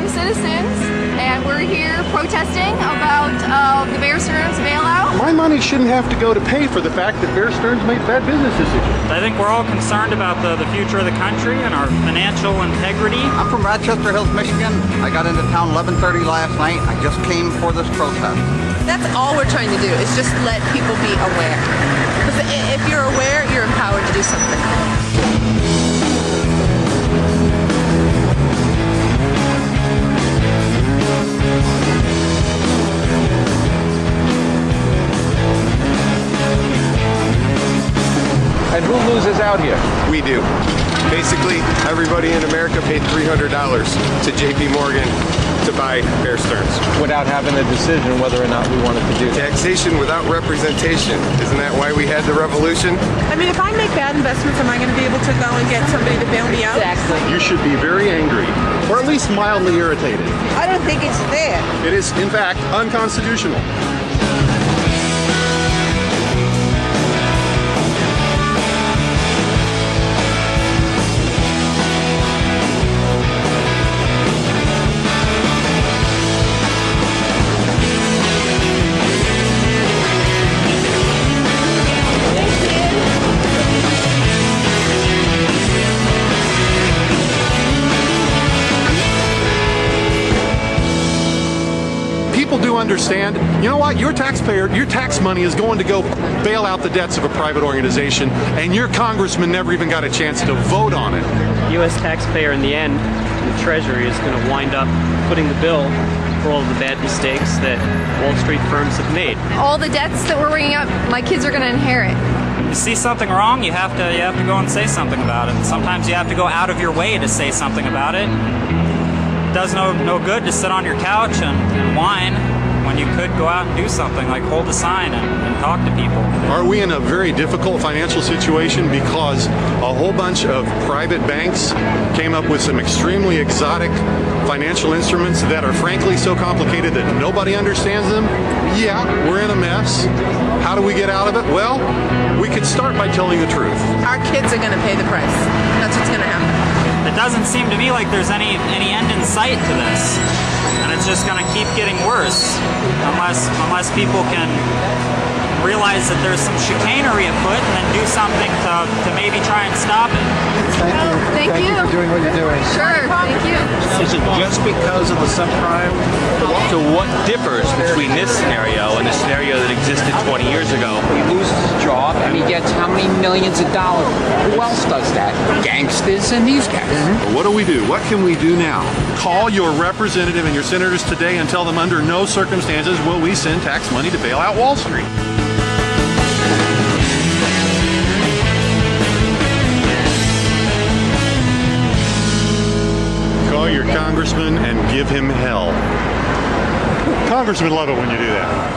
American citizens, and we're here protesting about the Bear Stearns bailout. My money shouldn't have to go to pay for the fact that Bear Stearns made bad business decisions. I think we're all concerned about the future of the country and our financial integrity. I'm from Rochester Hills, Michigan. I got into town 11:30 last night. I just came for this protest. That's all we're trying to do, is just let people be aware. Because if you're aware, you're empowered to do something. And who loses out here? We do. Basically, everybody in America paid $300 to JP Morgan to buy Bear Stearns. Without having a decision whether or not we wanted to do that. Taxation without representation. Isn't that why we had the revolution? I mean, if I make bad investments, am I going to be able to go and get somebody to bail me out? Exactly. You should be very angry, or at least mildly irritated. I don't think it's fair. It is, in fact, unconstitutional. People do understand, you know what, your tax money is going to go bail out the debts of a private organization, and your congressman never even got a chance to vote on it. U.S. taxpayer in the end, the Treasury, is going to wind up footing the bill for all of the bad mistakes that Wall Street firms have made. All the debts that we're bringing up, my kids are going to inherit. You see something wrong, you have to go and say something about it. Sometimes you have to go out of your way to say something about it. It does no good to sit on your couch and whine when you could go out and do something like hold a sign and talk to people. Are we in a very difficult financial situation because a whole bunch of private banks came up with some extremely exotic financial instruments that are frankly so complicated that nobody understands them? Yeah, we're in a mess. How do we get out of it? Well, we could start by telling the truth. Our kids are going to pay the price. That's what's going to happen. It doesn't seem to me like there's any end in sight to this, and it's just going to keep getting worse unless people can realize that there's some chicanery afoot and then do something to maybe try and stop it. Thank you for doing what you're doing. Sure, thank you. Is it just because of the subprime? So what differs between this scenario and the scenario that existed 20 years ago? He loses his job and he gets how many millions of dollars? Who else does that? Gangsters and these guys. What do we do? What can we do now? Call your representative and your senators today and tell them under no circumstances will we send tax money to bail out Wall Street. Call your congressman and give him hell. Congressmen love it when you do that.